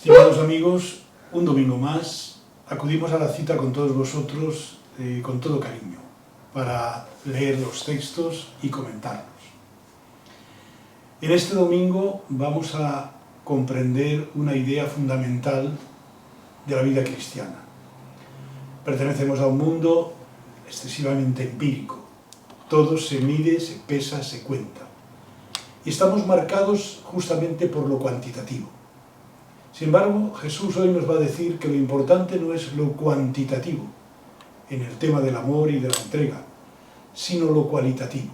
Estimados amigos, un domingo más acudimos a la cita con todos vosotros con todo cariño para leer los textos y comentarlos. En este domingo vamos a comprender una idea fundamental de la vida cristiana. Pertenecemos a un mundo excesivamente empírico. Todo se mide, se pesa, se cuenta. Y estamos marcados justamente por lo cuantitativo. Sin embargo, Jesús hoy nos va a decir que lo importante no es lo cuantitativo en el tema del amor y de la entrega, sino lo cualitativo.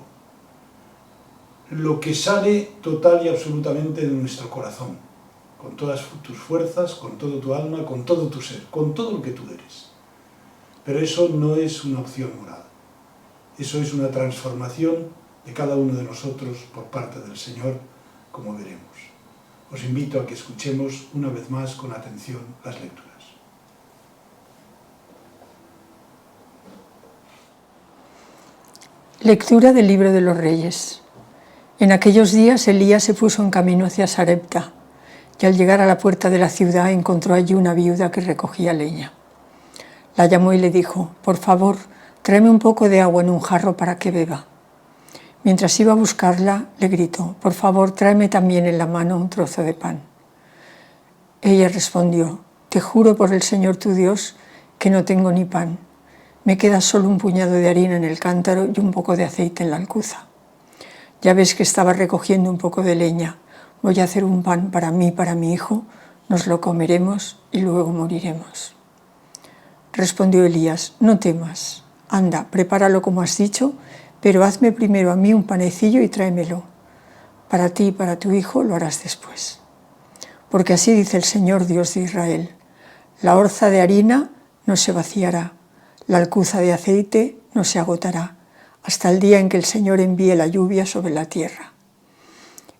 Lo que sale total y absolutamente de nuestro corazón, con todas tus fuerzas, con todo tu alma, con todo tu ser, con todo lo que tú eres. Pero eso no es una opción moral. Eso es una transformación de cada uno de nosotros por parte del Señor, como veremos. Os invito a que escuchemos una vez más con atención las lecturas. Lectura del Libro de los Reyes. En aquellos días Elías se puso en camino hacia Sarepta, y al llegar a la puerta de la ciudad encontró allí una viuda que recogía leña. La llamó y le dijo: «Por favor, tráeme un poco de agua en un jarro para que beba». Mientras iba a buscarla, le gritó: «Por favor, tráeme también en la mano un trozo de pan». Ella respondió: «Te juro por el Señor tu Dios que no tengo ni pan. Me queda solo un puñado de harina en el cántaro y un poco de aceite en la alcuza. Ya ves que estaba recogiendo un poco de leña. Voy a hacer un pan para mí y para mi hijo, nos lo comeremos y luego moriremos». Respondió Elías: «No temas. Anda, prepáralo como has dicho, pero hazme primero a mí un panecillo y tráemelo. Para ti y para tu hijo lo harás después. Porque así dice el Señor Dios de Israel: la orza de harina no se vaciará, la alcuza de aceite no se agotará, hasta el día en que el Señor envíe la lluvia sobre la tierra».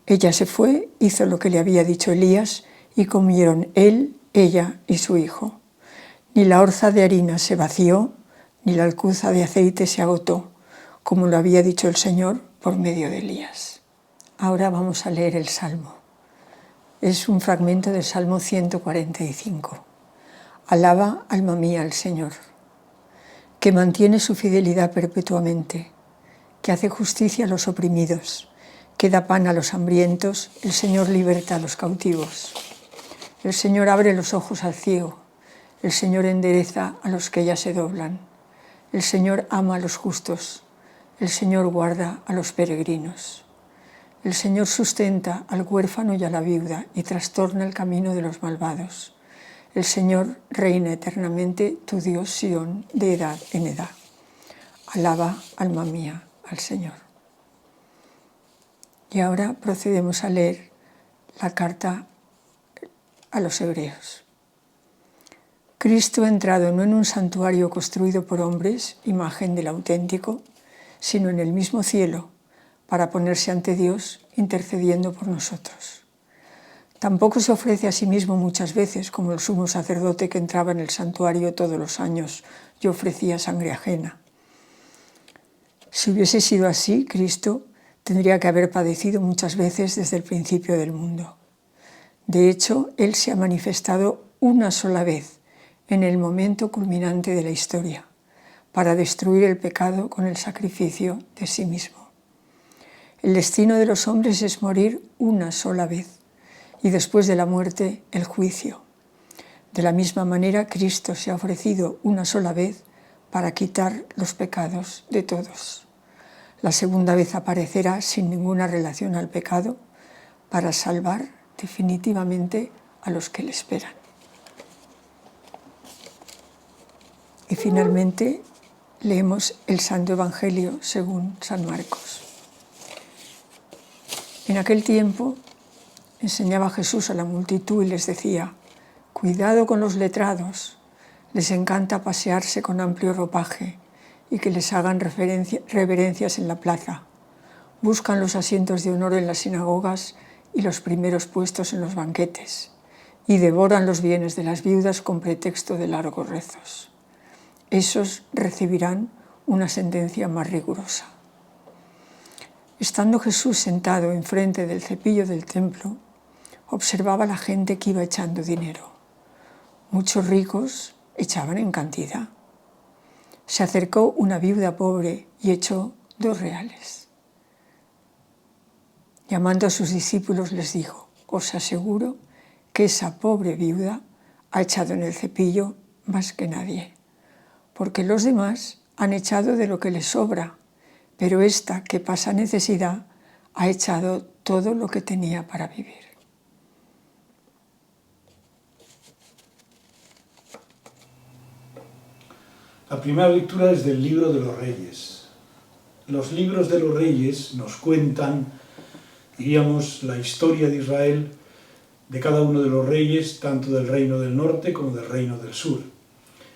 Ella se fue, hizo lo que le había dicho Elías, y comieron él, ella y su hijo. Ni la orza de harina se vació, ni la alcuza de aceite se agotó, como lo había dicho el Señor por medio de Elías. Ahora vamos a leer el Salmo. Es un fragmento del Salmo 145. Alaba, alma mía, al Señor, que mantiene su fidelidad perpetuamente, que hace justicia a los oprimidos, que da pan a los hambrientos, el Señor liberta a los cautivos. El Señor abre los ojos al ciego, el Señor endereza a los que ya se doblan. El Señor ama a los justos, el Señor guarda a los peregrinos. El Señor sustenta al huérfano y a la viuda y trastorna el camino de los malvados. El Señor reina eternamente, tu Dios Sión, de edad en edad. Alaba, alma mía, al Señor. Y ahora procedemos a leer la carta a los Hebreos. Cristo ha entrado no en un santuario construido por hombres, imagen del auténtico, sino en el mismo cielo, para ponerse ante Dios intercediendo por nosotros. Tampoco se ofrece a sí mismo muchas veces como el sumo sacerdote que entraba en el santuario todos los años y ofrecía sangre ajena. Si hubiese sido así, Cristo tendría que haber padecido muchas veces desde el principio del mundo. De hecho, Él se ha manifestado una sola vez, en el momento culminante de la historia, para destruir el pecado con el sacrificio de sí mismo. El destino de los hombres es morir una sola vez, y después de la muerte, el juicio. De la misma manera, Cristo se ha ofrecido una sola vez para quitar los pecados de todos. La segunda vez aparecerá sin ninguna relación al pecado para salvar definitivamente a los que le esperan. Y finalmente leemos el Santo Evangelio según San Marcos. En aquel tiempo enseñaba Jesús a la multitud y les decía: «Cuidado con los letrados, les encanta pasearse con amplio ropaje y que les hagan reverencias en la plaza. Buscan los asientos de honor en las sinagogas y los primeros puestos en los banquetes, y devoran los bienes de las viudas con pretexto de largos rezos. Esos recibirán una sentencia más rigurosa». Estando Jesús sentado enfrente del cepillo del templo, observaba a la gente que iba echando dinero. Muchos ricos echaban en cantidad. Se acercó una viuda pobre y echó 2 reales. Llamando a sus discípulos les dijo: os aseguro que esa pobre viuda ha echado en el cepillo más que nadie, porque los demás han echado de lo que les sobra, pero esta que pasa necesidad ha echado todo lo que tenía para vivir. La primera lectura es del libro de los Reyes. Los libros de los Reyes nos cuentan, diríamos, la historia de Israel, de cada uno de los reyes, tanto del reino del norte como del reino del sur.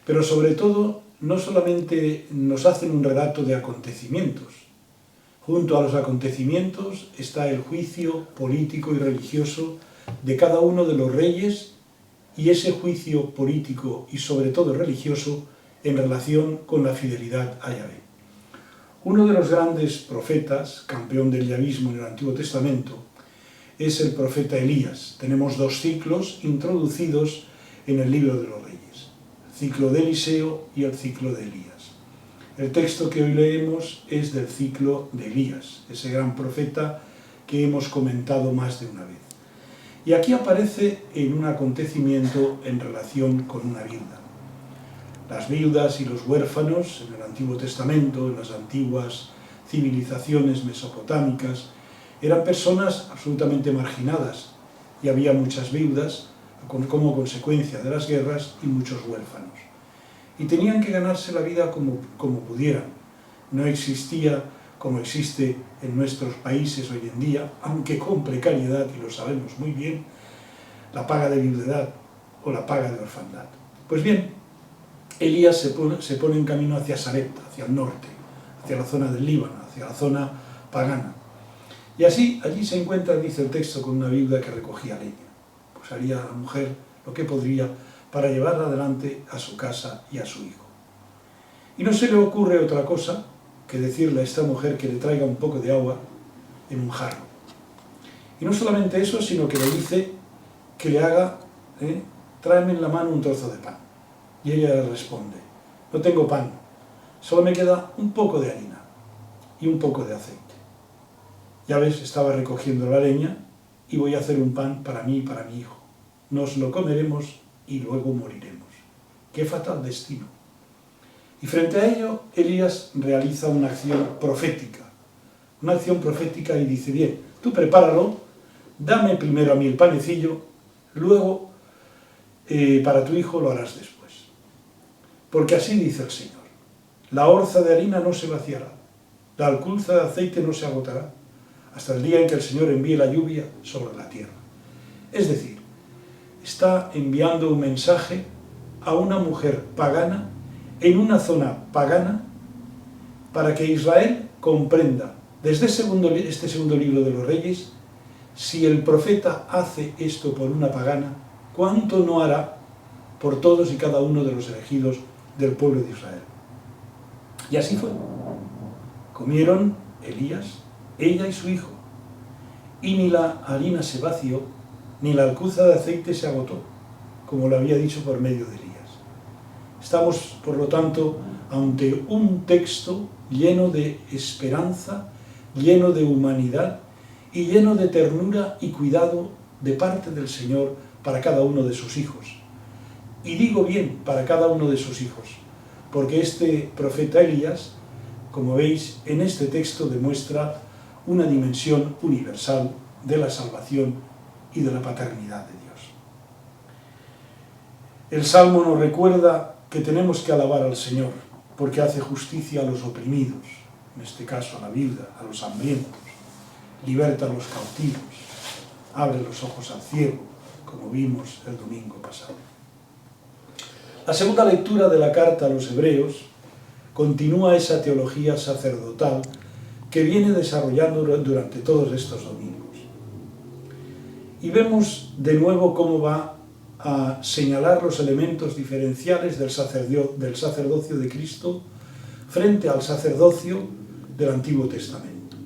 Pero sobre todo, no solamente nos hacen un relato de acontecimientos. Junto a los acontecimientos está el juicio político y religioso de cada uno de los reyes, y ese juicio político y sobre todo religioso en relación con la fidelidad a Yahvé. Uno de los grandes profetas, campeón del yavismo en el Antiguo Testamento, es el profeta Elías. Tenemos 2 ciclos introducidos en el libro de los Reyes: el ciclo de Eliseo y el ciclo de Elías. El texto que hoy leemos es del ciclo de Elías, ese gran profeta que hemos comentado más de una vez. Y aquí aparece en un acontecimiento en relación con una viuda. Las viudas y los huérfanos en el Antiguo Testamento, en las antiguas civilizaciones mesopotámicas, eran personas absolutamente marginadas, y había muchas viudas como consecuencia de las guerras y muchos huérfanos. Y tenían que ganarse la vida como pudieran. No existía, como existe en nuestros países hoy en día, aunque con precariedad, y lo sabemos muy bien, la paga de viudedad o la paga de orfandad. Pues bien, Elías se pone en camino hacia Sarepta, hacia el norte, hacia la zona del Líbano, hacia la zona pagana. Y así, allí se encuentra, dice el texto, con una viuda que recogía leña. Pues haría la mujer lo que podría para llevarla adelante a su casa y a su hijo. Y no se le ocurre otra cosa que decirle a esta mujer que le traiga un poco de agua en un jarro. Y no solamente eso, sino que le dice que le haga, tráeme en la mano un trozo de pan. Y ella le responde: no tengo pan, solo me queda un poco de harina y un poco de aceite. Ya ves, estaba recogiendo la leña y voy a hacer un pan para mí y para mi hijo. Nos lo comeremos y luego moriremos. ¡Qué fatal destino! Y frente a ello, Elías realiza una acción profética. Una acción profética y dice: bien, tú prepáralo, dame primero a mí el panecillo, luego para tu hijo lo harás después. Porque así dice el Señor: la orza de harina no se vaciará, la alcuza de aceite no se agotará, hasta el día en que el Señor envíe la lluvia sobre la tierra. Es decir, está enviando un mensaje a una mujer pagana, en una zona pagana, para que Israel comprenda, desde este segundo libro de los Reyes, si el profeta hace esto por una pagana, ¿cuánto no hará por todos y cada uno de los elegidos del pueblo de Israel? Y así fue. Comieron Elías, ella y su hijo, y ni la harina se vació, ni la alcuza de aceite se agotó, como lo había dicho por medio de Elías. Estamos, por lo tanto, ante un texto lleno de esperanza, lleno de humanidad y lleno de ternura y cuidado de parte del Señor para cada uno de sus hijos. Y digo bien, para cada uno de sus hijos, porque este profeta Elías, como veis, en este texto demuestra una dimensión universal de la salvación y de la paternidad de Dios. El Salmo nos recuerda que tenemos que alabar al Señor, porque hace justicia a los oprimidos, en este caso a la viuda, a los hambrientos, liberta a los cautivos, abre los ojos al ciego, como vimos el domingo pasado. La segunda lectura de la carta a los Hebreos continúa esa teología sacerdotal que viene desarrollando durante todos estos domingos. Y vemos de nuevo cómo va a señalar los elementos diferenciales del sacerdocio de Cristo frente al sacerdocio del Antiguo Testamento.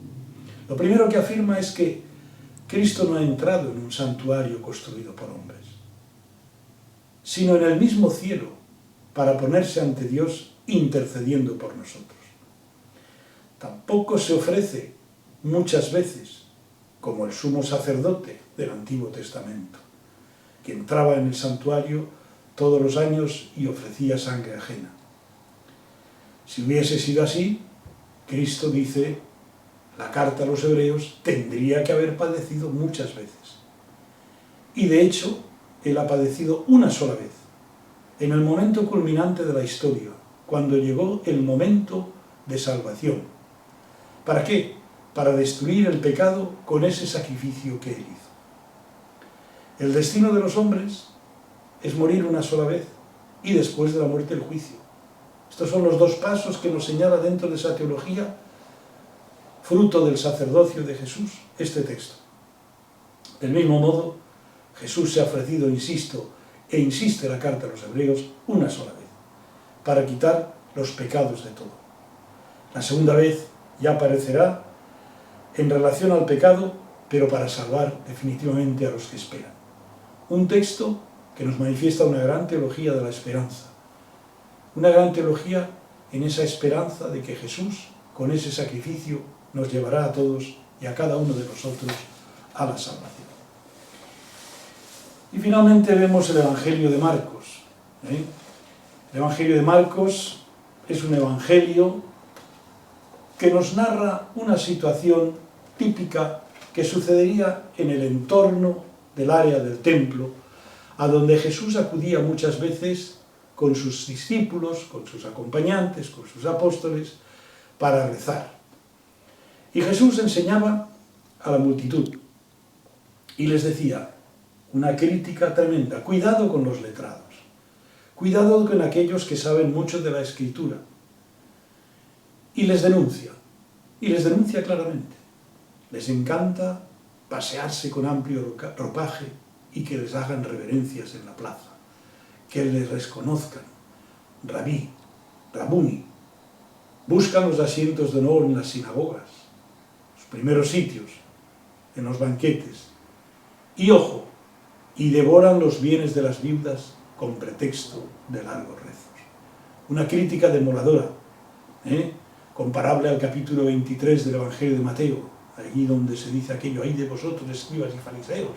Lo primero que afirma es que Cristo no ha entrado en un santuario construido por hombres, sino en el mismo cielo para ponerse ante Dios intercediendo por nosotros. Tampoco se ofrece muchas veces como el sumo sacerdote del Antiguo Testamento, que entraba en el santuario todos los años y ofrecía sangre ajena. Si hubiese sido así, Cristo, dice la carta a los hebreos, tendría que haber padecido muchas veces. Y de hecho, Él ha padecido una sola vez, en el momento culminante de la historia, cuando llegó el momento de salvación. ¿Para qué? Para destruir el pecado con ese sacrificio que Él hizo. El destino de los hombres es morir una sola vez y después de la muerte el juicio. Estos son los dos pasos que nos señala dentro de esa teología, fruto del sacerdocio de Jesús, este texto. Del mismo modo, Jesús se ha ofrecido, insisto, e insiste la carta a los hebreos, una sola vez, para quitar los pecados de todo. La segunda vez ya aparecerá en relación al pecado, pero para salvar definitivamente a los que esperan. Un texto que nos manifiesta una gran teología de la esperanza, una gran teología en esa esperanza de que Jesús, con ese sacrificio, nos llevará a todos y a cada uno de nosotros a la salvación. Y finalmente vemos el Evangelio de Marcos. El Evangelio de Marcos es un evangelio que nos narra una situación típica que sucedería en el entorno del área del templo, a donde Jesús acudía muchas veces con sus discípulos, con sus acompañantes, con sus apóstoles, para rezar. Y Jesús enseñaba a la multitud y les decía una crítica tremenda: cuidado con los letrados, cuidado con aquellos que saben mucho de la Escritura. Y les denuncia claramente. Les encanta pasearse con amplio ropaje y que les hagan reverencias en la plaza, que les reconozcan, rabí, rabuni. Buscan los asientos de honor en las sinagogas, los primeros sitios, en los banquetes. Y ojo, y devoran los bienes de las viudas con pretexto de largos rezos. Una crítica demoledora, comparable al capítulo 23 del Evangelio de Mateo, allí donde se dice aquello: ay de vosotros, escribas y fariseos,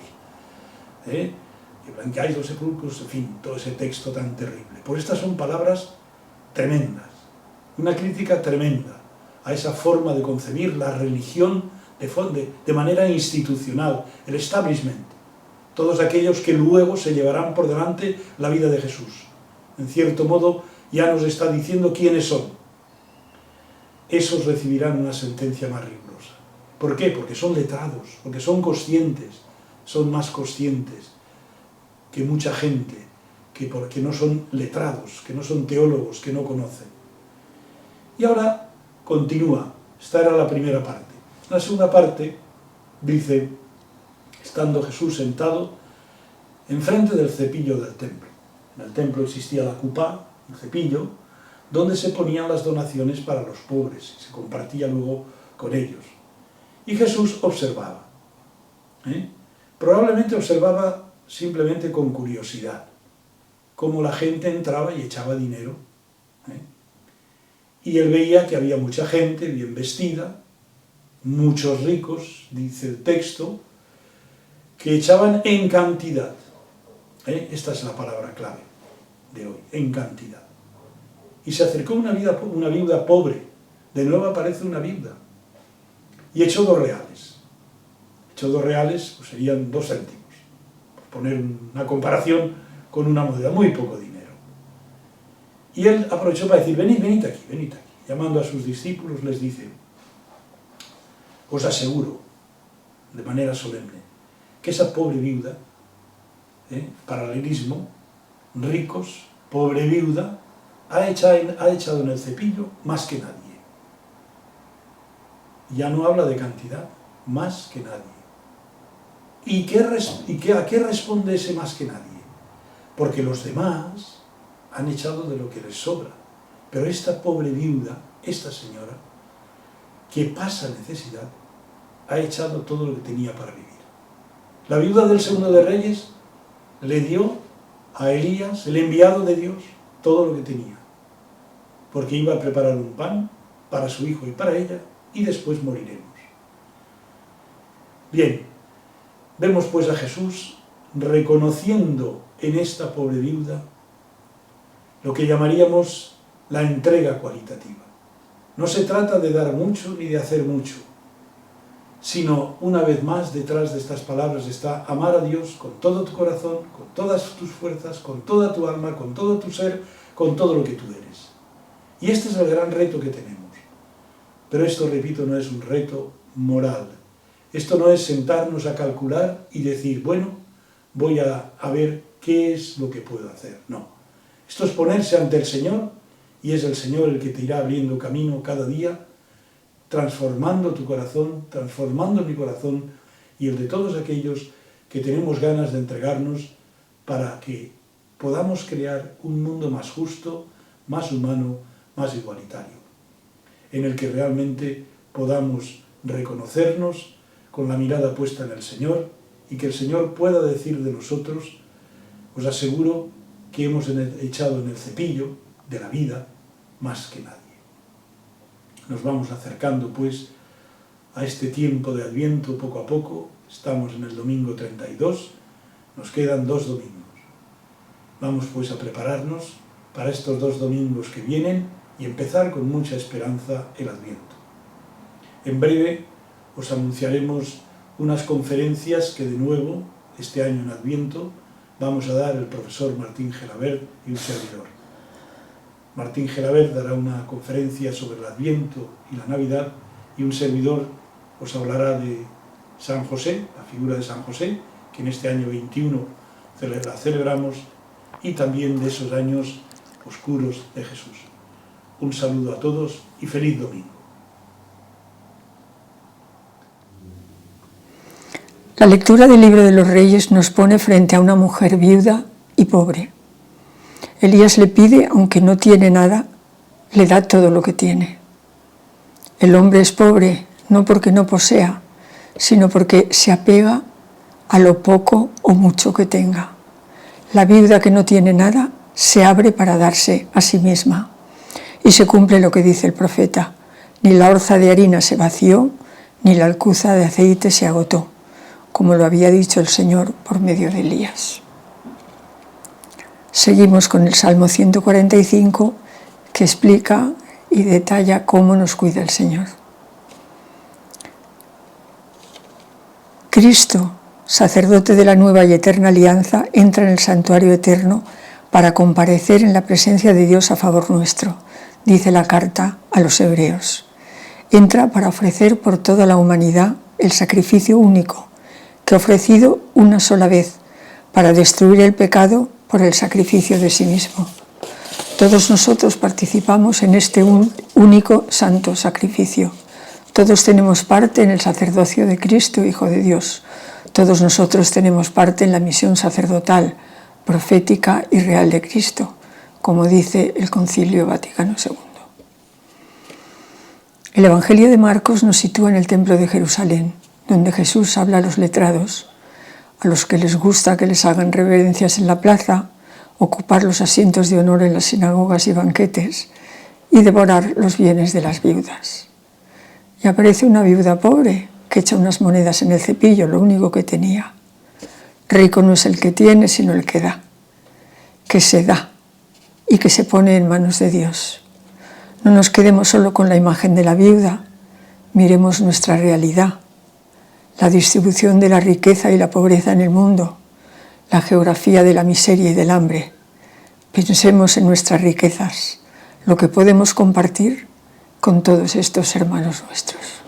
que blanqueáis los sepulcros, en fin, todo ese texto tan terrible. Por estas son palabras tremendas, una crítica tremenda a esa forma de concebir la religión de manera institucional, el establishment, todos aquellos que luego se llevarán por delante la vida de Jesús. En cierto modo, ya nos está diciendo quiénes son. Esos recibirán una sentencia más rigurosa. ¿Por qué? Porque son letrados, porque son conscientes, son más conscientes que mucha gente, porque no son letrados, que no son teólogos, que no conocen. Y ahora continúa. Esta era la primera parte. La segunda parte dice: estando Jesús sentado enfrente del cepillo del templo. En el templo existía la cupá, un cepillo, donde se ponían las donaciones para los pobres y se compartía luego con ellos. Y Jesús observaba. Probablemente observaba simplemente con curiosidad cómo la gente entraba y echaba dinero. Y él veía que había mucha gente bien vestida, muchos ricos, dice el texto, que echaban en cantidad. Esta es la palabra clave de hoy, en cantidad. Y se acercó una viuda pobre, de nuevo aparece una viuda, y echó 2 reales. Echó 2 reales, pues serían 2 céntimos, por poner una comparación con una moneda, muy poco dinero. Y él aprovechó para decir: venid aquí, venid aquí. Llamando a sus discípulos les dice: os aseguro, de manera solemne, que esa pobre viuda, paralelismo, ricos, pobre viuda, ha echado en el cepillo más que nadie. Ya no habla de cantidad, más que nadie. ¿A qué responde ese más que nadie? Porque los demás han echado de lo que les sobra. Pero esta pobre viuda, esta señora, que pasa necesidad, ha echado todo lo que tenía para vivir. La viuda del segundo de Reyes le dio a Elías, el enviado de Dios, todo lo que tenía, porque iba a preparar un pan para su hijo y para ella, y después moriremos. Bien, vemos pues a Jesús reconociendo en esta pobre viuda lo que llamaríamos la entrega cualitativa. No se trata de dar mucho ni de hacer mucho, sino, una vez más, detrás de estas palabras está amar a Dios con todo tu corazón, con todas tus fuerzas, con toda tu alma, con todo tu ser, con todo lo que tú eres. Y este es el gran reto que tenemos. Pero esto, repito, no es un reto moral. Esto no es sentarnos a calcular y decir, bueno, voy a ver qué es lo que puedo hacer. No. Esto es ponerse ante el Señor, y es el Señor el que te irá abriendo camino cada día, transformando tu corazón, transformando mi corazón y el de todos aquellos que tenemos ganas de entregarnos para que podamos crear un mundo más justo, más humano, más igualitario, en el que realmente podamos reconocernos con la mirada puesta en el Señor y que el Señor pueda decir de nosotros, os aseguro que hemos echado en el cepillo de la vida más que nadie. Nos vamos acercando pues a este tiempo de Adviento poco a poco. Estamos en el domingo 32, nos quedan 2 domingos. Vamos pues a prepararnos para estos 2 domingos que vienen y empezar con mucha esperanza el Adviento. En breve os anunciaremos unas conferencias que de nuevo, este año en Adviento, vamos a dar el profesor Martín Gelabert y un servidor. Martín Gelabert dará una conferencia sobre el Adviento y la Navidad, y un servidor os hablará de San José, la figura de San José, que en este año 21 la celebramos, y también de esos años oscuros de Jesús. Un saludo a todos y feliz domingo. La lectura del Libro de los Reyes nos pone frente a una mujer viuda y pobre. Elías le pide, aunque no tiene nada, le da todo lo que tiene. El hombre es pobre no porque no posea, sino porque se apega a lo poco o mucho que tenga. La viuda que no tiene nada se abre para darse a sí misma. Y se cumple lo que dice el profeta: ni la orza de harina se vació, ni la alcuza de aceite se agotó, como lo había dicho el Señor por medio de Elías. Seguimos con el Salmo 145, que explica y detalla cómo nos cuida el Señor. Cristo, sacerdote de la nueva y eterna alianza, entra en el santuario eterno para comparecer en la presencia de Dios a favor nuestro, dice la carta a los hebreos. Entra para ofrecer por toda la humanidad el sacrificio único, que ha ofrecido una sola vez, para destruir el pecado por el sacrificio de sí mismo. Todos nosotros participamos en este único santo sacrificio. Todos tenemos parte en el sacerdocio de Cristo, Hijo de Dios. Todos nosotros tenemos parte en la misión sacerdotal, profética y real de Cristo, como dice el Concilio Vaticano II. El Evangelio de Marcos nos sitúa en el Templo de Jerusalén, donde Jesús habla a los letrados, a los que les gusta que les hagan reverencias en la plaza, ocupar los asientos de honor en las sinagogas y banquetes y devorar los bienes de las viudas. Y aparece una viuda pobre que echa unas monedas en el cepillo, lo único que tenía. Rico no es el que tiene, sino el que da, que se da y que se pone en manos de Dios. No nos quedemos solo con la imagen de la viuda, miremos nuestra realidad, la distribución de la riqueza y la pobreza en el mundo, la geografía de la miseria y del hambre. Pensemos en nuestras riquezas, lo que podemos compartir con todos estos hermanos nuestros.